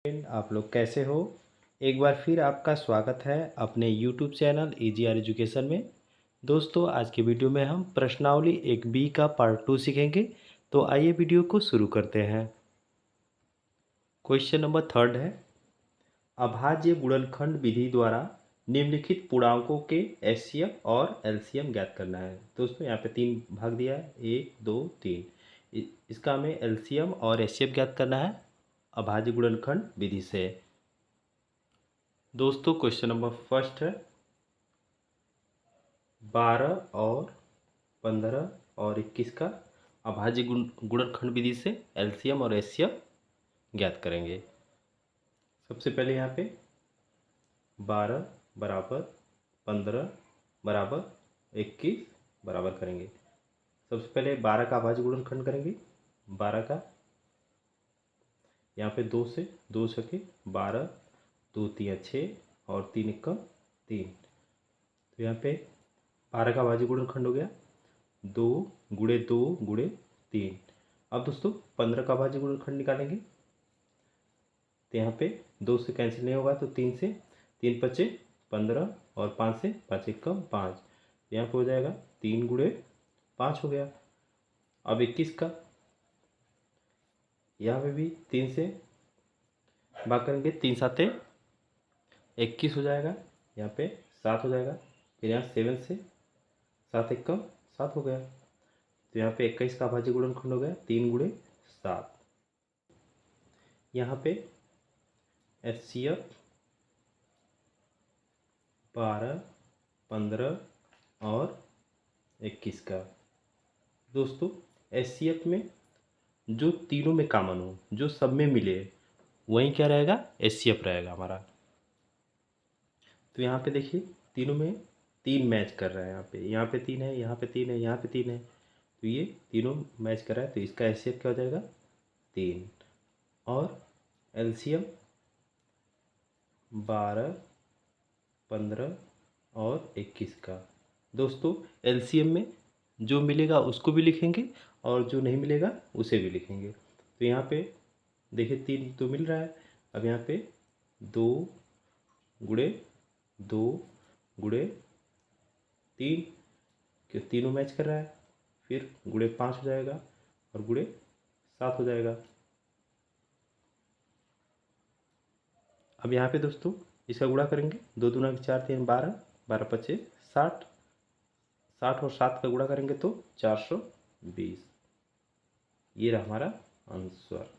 Friend, आप लोग कैसे हो। एक बार फिर आपका स्वागत है अपने यूट्यूब चैनल EGR एजुकेशन में। दोस्तों, आज की वीडियो में हम प्रश्नावली 1B का पार्ट 2 सीखेंगे। तो आइए वीडियो को शुरू करते हैं। क्वेश्चन नंबर 3 है, अभाज्य गुणनखंड विधि द्वारा निम्नलिखित पूर्णांकों के HCF और LCM ज्ञात करना है। दोस्तों, यहाँ पे 3 भाग दिया है, 1 2 3। इसका हमें LCM और HCF ज्ञात करना है अभाज्य गुणनखंड विधि से। दोस्तों, क्वेश्चन नंबर फर्स्ट है, 12 और 15 और 21 का अभाज्य गुणनखंड विधि से LCM और HCF ज्ञात करेंगे। सबसे पहले यहाँ पे 12 बराबर 15 बराबर 21 बराबर करेंगे। सबसे पहले 12 का अभाज्य गुणनखंड करेंगे। 12 का यहाँ पे 2 से 2 सके 12, 2 3 6 और 3 1 3। तो यहाँ पे 12 का अभाज्य गुणनखंड हो गया 2 गुणे 2 गुणे 3। अब दोस्तों 15 का अभाज्य गुणनखंड निकालेंगे। तो यहाँ पे 2 से कैंसिल नहीं होगा तो 3 से, 3 पचे 15 और 5 से 5 1 5। यहाँ पे हो जाएगा 3 गुणे 5 हो गया। अब 21 का यहाँ पे भी 3 से भाग करेंगे, 3 7 21 हो जाएगा। यहाँ पे 7 हो जाएगा। फिर यहाँ 7 से 7 1 7 हो गया। तो यहाँ पे 21 का अभाज्य गुणनखंड हो गया 3 गुणे 7। यहाँ पे HCF 12 15 और 21 का। दोस्तों, HCF में जो तीनों में कॉमन हो, जो सब में मिले, वही क्या रहेगा, HCF रहेगा हमारा। तो यहाँ पे देखिए तीनों में 3 मैच कर रहा है। यहाँ पे 3 है, यहाँ पे 3 है, यहाँ पे 3 है। तो ये तीनों मैच कर रहा है, तो इसका HCF क्या हो जाएगा 3। और LCM 12 15 और 21 का। दोस्तों, LCM में जो मिलेगा उसको भी लिखेंगे और जो नहीं मिलेगा उसे भी लिखेंगे। तो यहाँ पे देखिए 3 तो मिल रहा है। अब यहाँ पे 2 गुणे 2 गुणे 3, क्यों तीनों मैच कर रहा है। फिर गुणे 5 हो जाएगा और गुणे 7 हो जाएगा। अब यहाँ पे दोस्तों इसका गुणा करेंगे, 2 दूना 4 3 12, 12 पचे 60, 60 और 7 का गुणा करेंगे तो 420। ये रहा हमारा आंसर।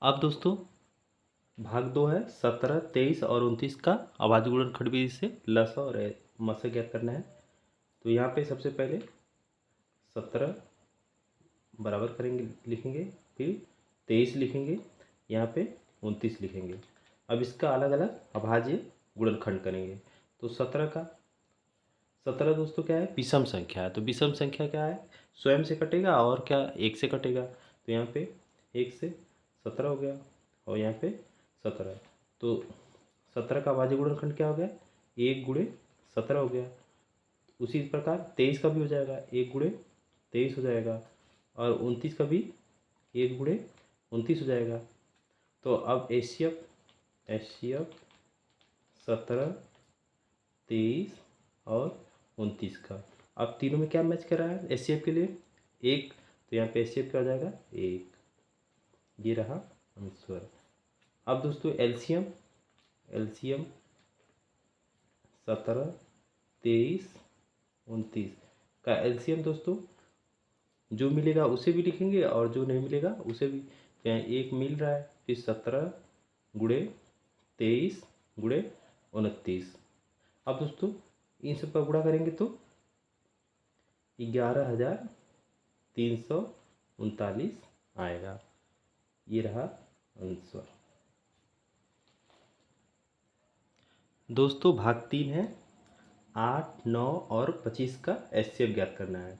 अब दोस्तों भाग 2 है, 17 23 और 29 का अभाज्य गुणनखंड विधि से लसा और मसा ज्ञात करना है। तो यहाँ पे सबसे पहले 17 बराबर करेंगे, लिखेंगे। फिर 23 लिखेंगे, यहाँ पे 29 लिखेंगे। अब इसका अलग अलग अभाज्य गुणनखंड करेंगे। तो 17 दोस्तों क्या है, विषम संख्या है। तो विषम संख्या क्या है, स्वयं से कटेगा और क्या 1 से कटेगा। तो यहाँ पे 1 से 17 हो गया और यहाँ पे 17। तो 17 का अभाज्य गुणनखंड क्या हो गया, 1 गुणे 17 हो गया। उसी प्रकार 23 का भी हो जाएगा, 1 गुणे 23 हो जाएगा। और 29 का भी 1 गुणे 29 हो जाएगा। तो अब HCF 17 23 और 29 का। अब तीनों में क्या मैच कर रहा है HCF के लिए, 1। तो यहाँ पे HCF क्या हो जाएगा 1। ये रहा आंसर। अब दोस्तों LCM 17 23 29 का LCM दोस्तों जो मिलेगा उसे भी लिखेंगे और जो नहीं मिलेगा उसे भी। यहाँ 1 मिल रहा है, फिर 17 गुणे 23 गुणे 29। अब दोस्तों इन सब का गुणा करेंगे तो 11,339 आएगा। ये रहा आंसर। दोस्तों भाग 3 है, 8 9 और 25 का HCF ज्ञात करना है।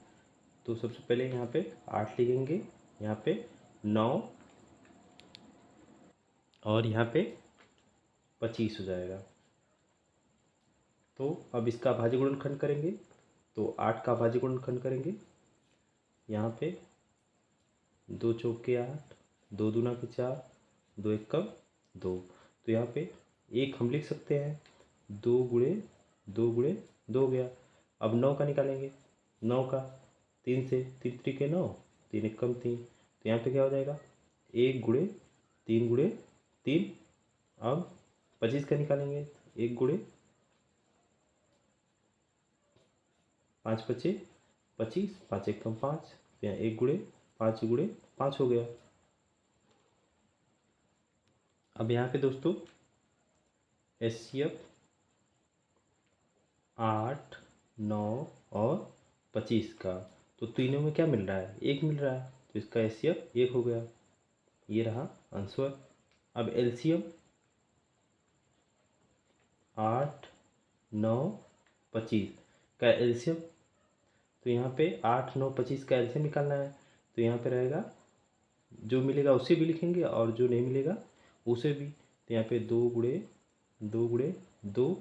तो सबसे पहले यहाँ पे 8 लिखेंगे, यहाँ पे 9 और यहाँ पे 25 हो जाएगा। तो अब इसका अभाज्य गुणनखंड करेंगे। तो 8 का अभाज्य गुणनखंड करेंगे, यहाँ पे दो चौके 8, दो दूना के 4, दो एकम 2। तो यहाँ पे एक हम लिख सकते हैं, 2 हो गया। अब 9 का निकालेंगे, 9 का 3 से, 3 3 9, 3 एकम 3। तो यहाँ पे क्या हो जाएगा, 1 गुणे 3। अब 25 का निकालेंगे, 1 गुणे 5 पचे 25, 5 एकम 5। तो यहाँ 1 गुणे 5 हो गया। अब यहाँ पे दोस्तों HCF 8, 9 और 25 का, तो तीनों में क्या मिल रहा है, 1 मिल रहा है। तो इसका HCF 1 हो गया। ये रहा आंसर। अब LCM 8, 9, 25 का LCM, तो यहाँ पे 8, 9, 25 का LCM निकालना है। तो यहाँ पे रहेगा, जो मिलेगा उसे भी लिखेंगे और जो नहीं मिलेगा उसे भी। तो यहाँ पे 2 गुणे 2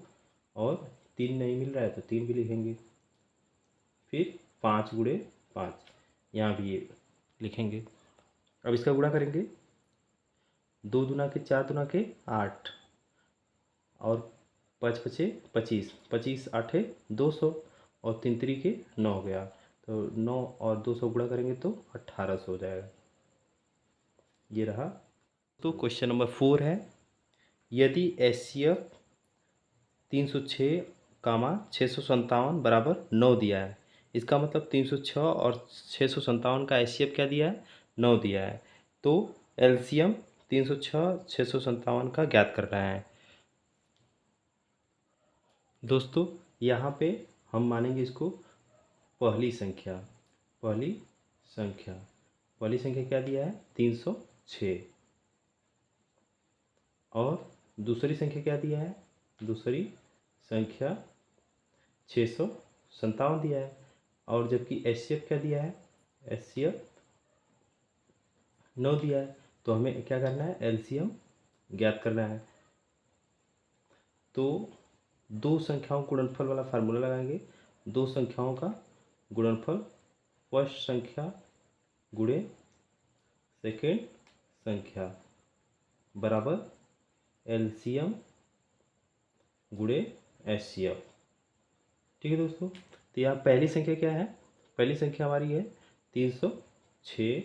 और 3 नहीं मिल रहा है तो 3 भी लिखेंगे। फिर 5 गुणे 5, यहाँ भी ये लिखेंगे। अब इसका गुणा करेंगे, 2 दूना के 4 दूना के 8 और 5 पचे 25, 25 8 200 और 3 3 9 हो गया। तो 9 और 200 गुणा करेंगे तो 1800 हो जाएगा। ये रहा। तो क्वेश्चन नंबर 4 है, यदि HCF 306, 657 बराबर 9 दिया है। इसका मतलब 306 और 657 का HCF क्या दिया है, 9 दिया है। तो LCM 306, 657 का ज्ञात करना है। दोस्तों यहाँ पे हम मानेंगे इसको पहली संख्या। पहली संख्या क्या दिया है, 306। और दूसरी संख्या क्या दिया है, दूसरी संख्या 657 दिया है। और जबकि HCF क्या दिया है, HCF 9 दिया है। तो हमें क्या करना है, LCM ज्ञात करना है। तो दो संख्याओं गुणनफल वाला फार्मूला लगाएंगे। दो संख्याओं का गुणनफल, फर्स्ट संख्या गुणे सेकेंड संख्या बराबर LCM गुणे HCF। ठीक है दोस्तों। तो यहाँ पहली संख्या क्या है, पहली संख्या हमारी है 306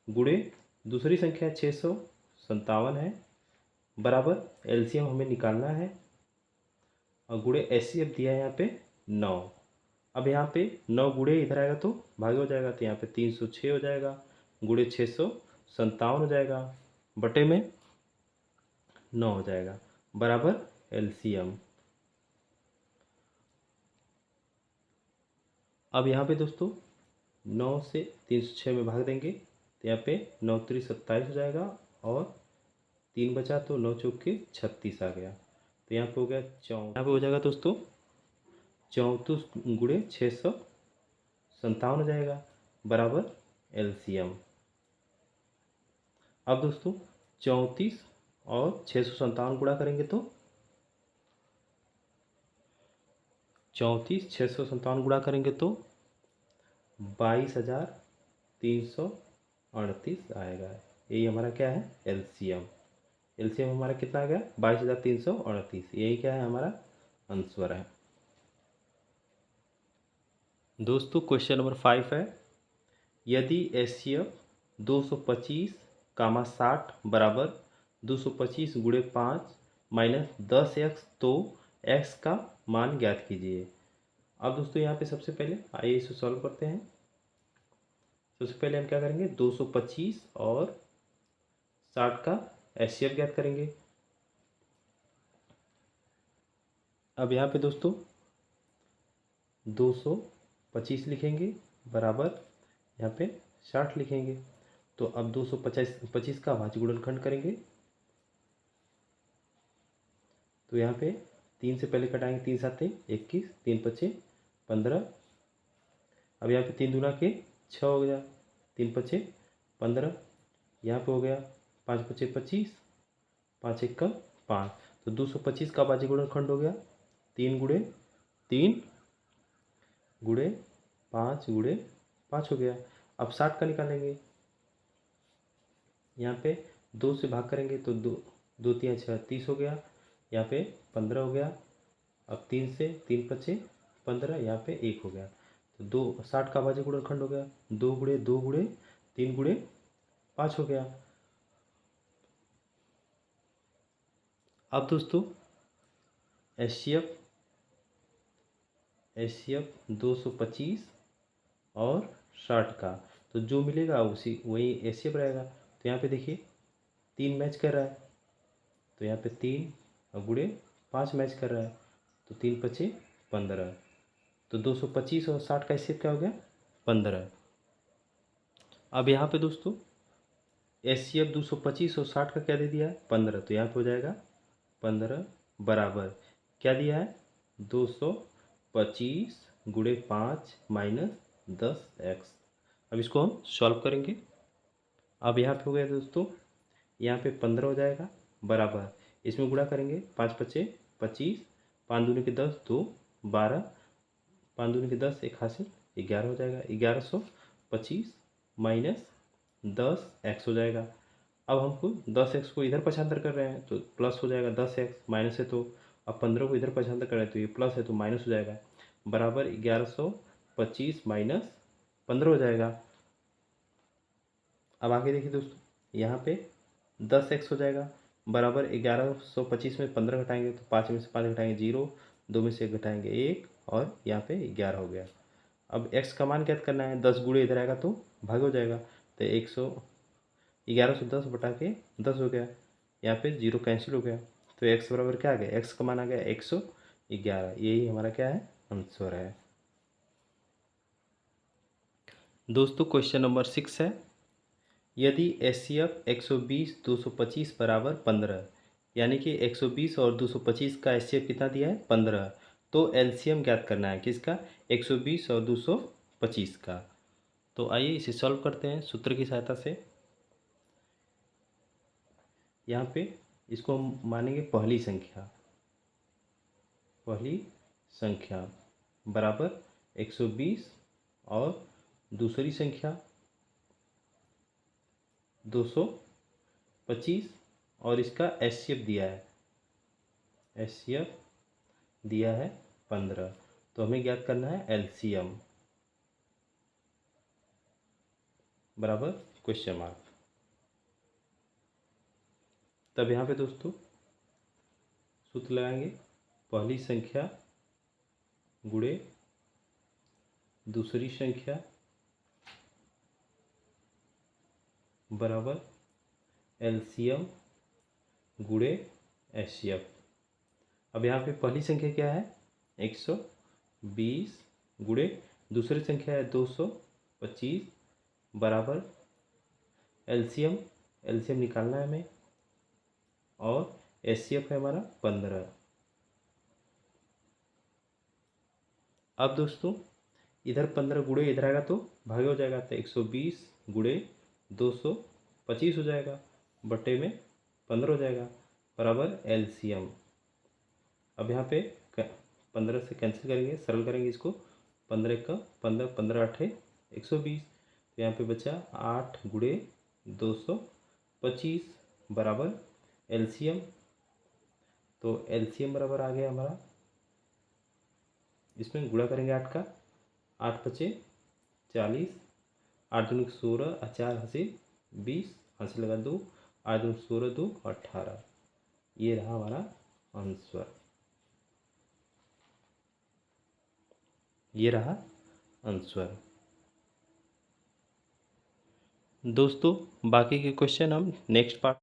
गुणे दूसरी संख्या 657 है बराबर LCM हमें निकालना है और गुणे HCF दिया है यहाँ पे 9। अब यहाँ पे 9 गुणे इधर आएगा तो भागे हो जाएगा। तो यहाँ पे 306 हो जाएगा गुणे 657 हो जाएगा बटे में 9 हो जाएगा बराबर LCM। अब यहाँ पे दोस्तों 9 से 306 में भाग देंगे तो यहाँ पे 9 3 27 हो जाएगा और 3 बचा तो 9 चौके 36 आ गया। तो यहाँ पे हो गया यहाँ पे हो जाएगा दोस्तों 34 गुणे 657 हो जाएगा बराबर LCM। अब दोस्तों 34 और 657 गुणा करेंगे तो 34 657 गुणा करेंगे तो 22,338 आएगा। यही हमारा क्या है, LCM। LCM हमारा कितना आ गया, 22,338। यही क्या है, हमारा आंसर है। दोस्तों क्वेश्चन नंबर 5 है, यदि HCF 225, 60 बराबर 225 गुणे 5 माइनस 10x, तो x का मान ज्ञात कीजिए। अब दोस्तों यहाँ पे सबसे पहले आइए इसे सॉल्व करते हैं। सबसे पहले हम क्या करेंगे, 225 और 60 का HCF ज्ञात करेंगे। अब यहाँ पे दोस्तों 225 लिखेंगे बराबर यहाँ पे 60 लिखेंगे। तो अब 225 का भाज्य गुणनखंड करेंगे। तो यहाँ पे 3 से पहले कटाएंगे, 3 7 21, 3 5 15। अब यहाँ पे 3 दूना के 6 हो गया, 3 5 15। यहाँ पे हो गया 5 5 25, 5 1 5। तो 225 का भाज्य गुणनखंड हो गया 3 गुणे 3 गुणे 5 गुणे 5 हो गया। अब 60 का निकालेंगे। यहाँ पे 2 से भाग करेंगे तो 2 2 3 6 30 हो गया, यहाँ पे 15 हो गया। अब 3 से 3 पचे 15, यहाँ पे 1 हो गया। तो 2 60 का अभाज्य गुणनखंड हो गया, 2 गुणे 2 गुणे 3 गुणे 5 हो गया। अब दोस्तों HCF 225 और 60 का, तो जो मिलेगा उसी वही HCF रहेगा। तो यहाँ पे देखिए 3 मैच कर रहा है, तो यहाँ पे 3 और गुणे 5 मैच कर रहा है, तो 3 पचे 15। तो 225 और 60 का HCF क्या हो गया? 15। अब यहाँ पे दोस्तों HCF 225 और 60 का क्या दे दिया है? 15। तो यहाँ पे हो जाएगा 15 बराबर क्या दिया है? 225 गुणे 5 माइनस 10x। अब इसको हम सॉल्व करेंगे। अब यहाँ पे हो गया दोस्तों, यहाँ पे 15 हो जाएगा बराबर, इसमें गुणा करेंगे 5 पचे 25, 5 दूनी के 10, 2 12, 5 दूनी के 10, 1 हासिल 11 हो जाएगा। 1125 माइनस 10x हो जाएगा। अब हमको 10x को इधर पक्षांतर कर रहे हैं तो प्लस हो जाएगा 10x, माइनस है तो अब 15 को इधर पक्षांतर कर रहे हैं तो ये प्लस है तो माइनस हो जाएगा, बराबर 1125 माइनस 15 हो जाएगा। अब आगे देखिए दोस्तों, यहाँ पे 10x हो जाएगा बराबर 1125 में 15 घटाएंगे तो 5 में से 5 घटाएंगे 0, 2 में से 1 घटाएंगे 1 और यहाँ पे 11 हो गया। अब x का मान ज्ञात करना है, 10 गुणे इधर आएगा तो भाग हो जाएगा, तो 1110 बटा के 10 हो गया, यहाँ पे 0 कैंसिल हो गया, तो x बराबर क्या आ गया? x का मान आ गया 111। यही हमारा क्या है? आंसर है। दोस्तों क्वेश्चन नंबर 6 है, यदि HCF 120 225 बराबर 15, यानी कि 120 और 225 का HCF कितना दिया है? 15, तो LCM ज्ञात करना है किसका? 120 और 225 का। तो आइए इसे सॉल्व करते हैं सूत्र की सहायता से। यहाँ पे इसको हम मानेंगे पहली संख्या बराबर 120 और दूसरी संख्या 225 और इसका HCF दिया है, HCF दिया है 15, तो हमें ज्ञात करना है LCM बराबर क्वेश्चन मार्क। तब यहाँ पे दोस्तों सूत्र लगाएंगे, पहली संख्या गुणे दूसरी संख्या बराबर LCM गुणे HCF। अब यहाँ पे पहली संख्या क्या है? 120 गुणे दूसरी संख्या है 225 बराबर LCM निकालना है हमें, और HCF है हमारा 15। अब दोस्तों इधर 15 गुणे इधर आएगा तो भागे हो जाएगा, तो 120 गुणे 225 हो जाएगा, बटे में 15 हो जाएगा बराबर LCM। अब यहाँ पे 15 से कैंसिल करेंगे, सरल करेंगे इसको, 15 का 15, 15 8 120, तो यहाँ पे बचा 8 गुणे 225 बराबर LCM। तो LCM बराबर आ गया हमारा, इसमें गुणा करेंगे 8 का, 8 पचे 40, 8 दूनी 16, 4 हासिल 20, हासिल लगा 2, 8 दूनी 16, 2 18। ये रहा हमारा आंसर, ये रहा आंसर। दोस्तों बाकी के क्वेश्चन हम नेक्स्ट पार्ट